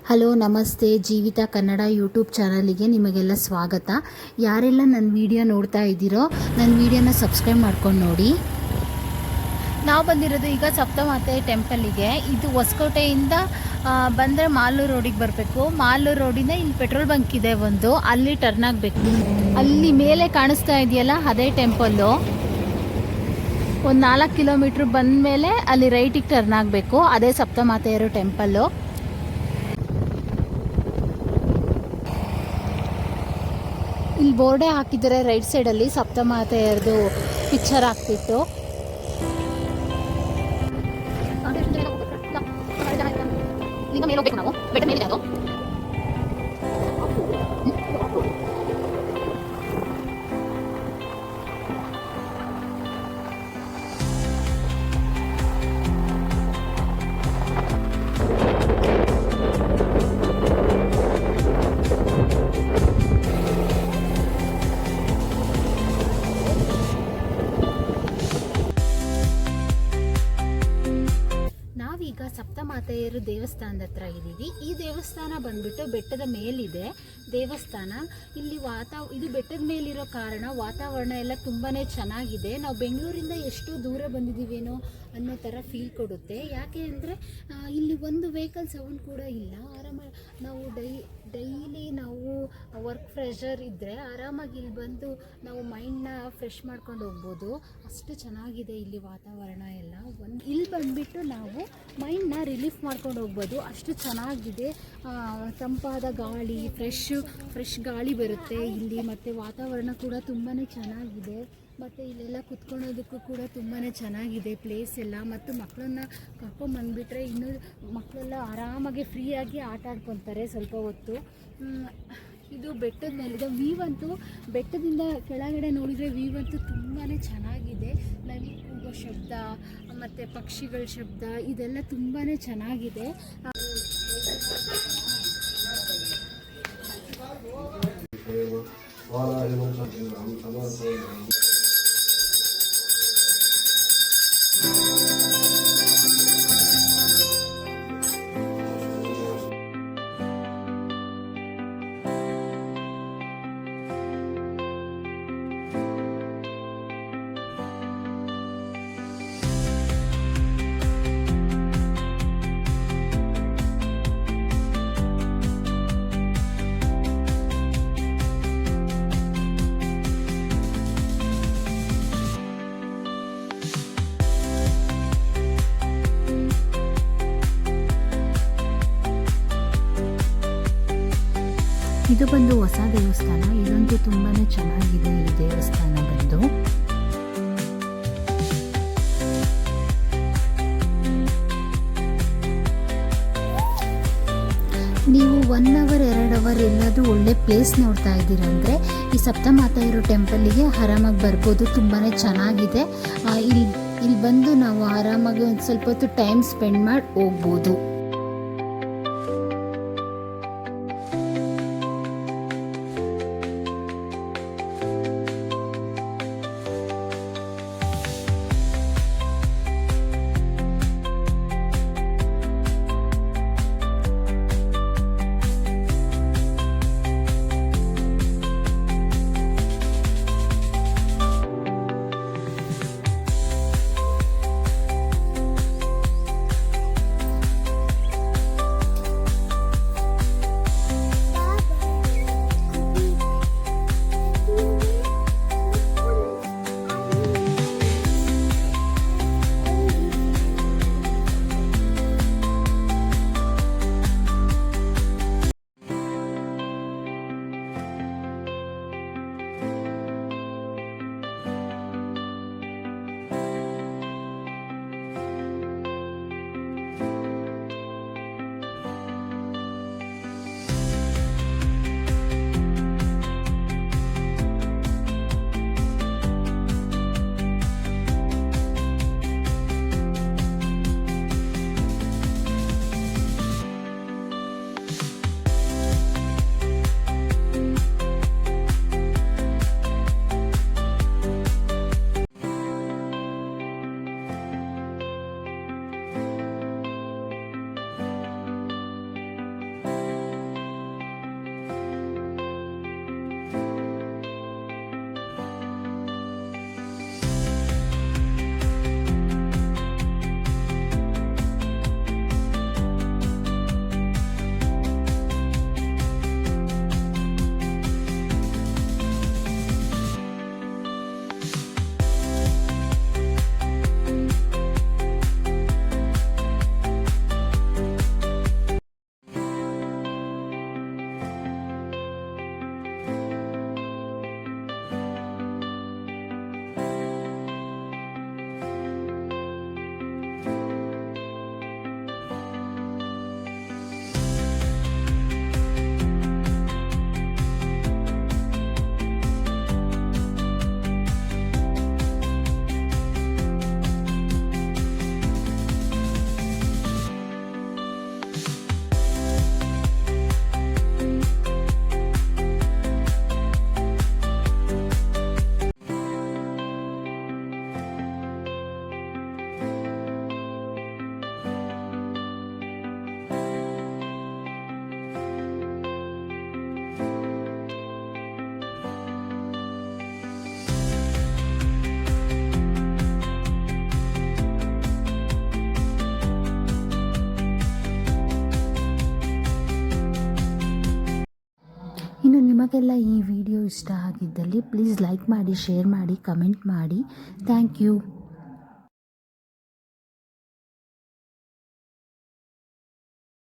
Hello ನಮಸ್ತೆ Jeevitha Kannada YouTube ಚಾನಲಿಗೆ ನಿಮಗೆಲ್ಲ ಸ್ವಾಗತ. ಯಾರೆಲ್ಲ ನನ್ನ ವಿಡಿಯೋ ನೋಡ್ತಾ ಇದ್ದೀರೋ ನನ್ನ ವಿಡಿಯೋನ ಸಬ್ಸ್ಕ್ರೈಬ್ ಮಾಡ್ಕೊಂಡು ನೋಡಿ. ನಾವು ಬಂದಿರೋದು ಈಗ ಸಪ್ತಮಾತೆ ಟೆಂಪಲ್ಲಿಗೆ. ಇದು ಹೊಸಕೋಟೆಯಿಂದ ಬಂದರೆ ಮಾಲೂರು ರೋಡಿಗೆ ಬರಬೇಕು. ಮಾಲೂರು ರೋಡಿಂದ ಇಲ್ಲಿ ಪೆಟ್ರೋಲ್ ಬಂಕ್ ಇದೆ ಒಂದು, ಅಲ್ಲಿ ಟರ್ನ್ ಆಗಬೇಕು. ಅಲ್ಲಿ ಮೇಲೆ ಕಾಣಿಸ್ತಾ ಇದೆಯಲ್ಲ ಅದೇ ಟೆಂಪಲ್ಲು. ಒಂದು 4 ಕಿಲೋಮೀಟ್ರ್ ಬಂದ ಮೇಲೆ ಅಲ್ಲಿ ರೈಟಿಗೆ ಟರ್ನ್ ಆಗಬೇಕು. ಅದೇ ಸಪ್ತಮಾತೆಯರು ಟೆಂಪಲ್ಲು. ಇಲ್ಲಿ ಬೋರ್ಡೇ ಹಾಕಿದ್ದಾರೆ ರೈಟ್ ಸೈಡಲ್ಲಿ, ಸಪ್ತಮಾತೆಯರದು ಪಿಕ್ಚರ್ ಹಾಕ್ತಿತ್ತು. ಮೇಲೆ ಹೋಗ್ಬೇಕು ನಾವು, ಬೆಟ್ಟ ಮೇಲೆ ಅದು. ನಾವೀಗ ಸಪ್ತಮಾತೆಯರು ದೇವಸ್ಥಾನದ ಹತ್ರ ಇದ್ದೀವಿ. ಈ ದೇವಸ್ಥಾನ ಬಂದ್ಬಿಟ್ಟು ಬೆಟ್ಟದ ಮೇಲಿದೆ ದೇವಸ್ಥಾನ. ಇಲ್ಲಿ ಇದು ಬೆಟ್ಟದ ಮೇಲಿರೋ ಕಾರಣ ವಾತಾವರಣ ಎಲ್ಲ ತುಂಬಾ ಚೆನ್ನಾಗಿದೆ. ನಾವು ಬೆಂಗಳೂರಿಂದ ಎಷ್ಟು ದೂರ ಬಂದಿದ್ದೀವೇನೋ ಅನ್ನೋ ಥರ ಫೀಲ್ ಕೊಡುತ್ತೆ. ಯಾಕೆ ಅಂದರೆ ಇಲ್ಲಿ ಒಂದು ವೆಹಿಕಲ್ ಸೌಂಡ್ ಕೂಡ ಇಲ್ಲ. ನಾವು ಡೈಲಿ ನಾವು ವರ್ಕ್ ಪ್ರೆಷರ್ ಇದ್ದರೆ ಆರಾಮಾಗಿ ಇಲ್ಲಿ ಬಂದು ನಾವು ಮೈಂಡ್ನ ಫ್ರೆಶ್ ಮಾಡ್ಕೊಂಡು ಹೋಗ್ಬೋದು. ಅಷ್ಟು ಚೆನ್ನಾಗಿದೆ ಇಲ್ಲಿ ವಾತಾವರಣ ಎಲ್ಲ. ಇಲ್ಲಿ ಬಂದುಬಿಟ್ಟು ನಾವು ಮೈಂಡ್ನ ರಿಲೀಫ್ ಮಾಡ್ಕೊಂಡು ಹೋಗ್ಬೋದು. ಅಷ್ಟು ಚೆನ್ನಾಗಿದೆ. ತಂಪಾದ ಗಾಳಿ, ಫ್ರೆಶ್ ಗಾಳಿ ಬರುತ್ತೆ ಇಲ್ಲಿ. ಮತ್ತು ವಾತಾವರಣ ಕೂಡ ತುಂಬಾ ಚೆನ್ನಾಗಿದೆ. ಮತ್ತು ಇಲ್ಲೆಲ್ಲ ಕುತ್ಕೊಳ್ಳೋದಕ್ಕೂ ಕೂಡ ತುಂಬಾ ಚೆನ್ನಾಗಿದೆ ಪ್ಲೇಸ್ ಎಲ್ಲ. ಮತ್ತು ಮಕ್ಕಳನ್ನ ಕರ್ಕೊಂಬಂದುಬಿಟ್ರೆ ಇನ್ನೂ ಮಕ್ಕಳೆಲ್ಲ ಆರಾಮಾಗಿ ಫ್ರೀಯಾಗಿ ಆಟ ಆಡ್ಕೊತಾರೆ ಸ್ವಲ್ಪ ಹೊತ್ತು. ಇದು ಬೆಟ್ಟದ ಮೇಲಿದೆ. ವ್ಯೂವಂತೂ ಬೆಟ್ಟದಿಂದ ಕೆಳಗಡೆ ನೋಡಿದರೆ ವ್ಯೂವಂತೂ ತುಂಬಾ ಚೆನ್ನಾಗಿದೆ. ನವಿಲು ಕೂಗೋ ಶಬ್ದ ಮತ್ತು ಪಕ್ಷಿಗಳ ಶಬ್ದ ಇದೆಲ್ಲ ತುಂಬಾ ಚೆನ್ನಾಗಿದೆ. ಇದು ಬಂದು ಹೊಸ ದೇವಸ್ಥಾನ. ಇದಂತೂ ತುಂಬಾ ಚೆನ್ನಾಗಿದೆ ಈ ದೇವಸ್ಥಾನ ಬಂದು. ನೀವು 1 ಅವರ್ 2 ಅವರ್ ಎಲ್ಲಾದರೂ ಒಳ್ಳೆ ಪ್ಲೇಸ್ ನೋಡ್ತಾ ಇದ್ದೀರಂದರೆ ಈ ಸಪ್ತಮಾತೆಯರು ಟೆಂಪಲ್ಲಿಗೆ ಆರಾಮಾಗಿ ಬರ್ಬೋದು. ತುಂಬಾ ಚೆನ್ನಾಗಿದೆ. ಇಲ್ಲಿ ಬಂದು ನಾವು ಆರಾಮಾಗಿ ಒಂದು ಸ್ವಲ್ಪ ಹೊತ್ತು ಟೈಮ್ ಸ್ಪೆಂಡ್ ಮಾಡಿ ಹೋಗ್ಬೋದು. ನಿಮಗೆಲ್ಲ ಈ ವಿಡಿಯೋ ಇಷ್ಟ ಆಗಿದ್ದಲ್ಲಿ ಪ್ಲೀಸ್ ಲೈಕ್ ಮಾಡಿ, ಶೇರ್ ಮಾಡಿ, ಕಮೆಂಟ್ ಮಾಡಿ. Thank you.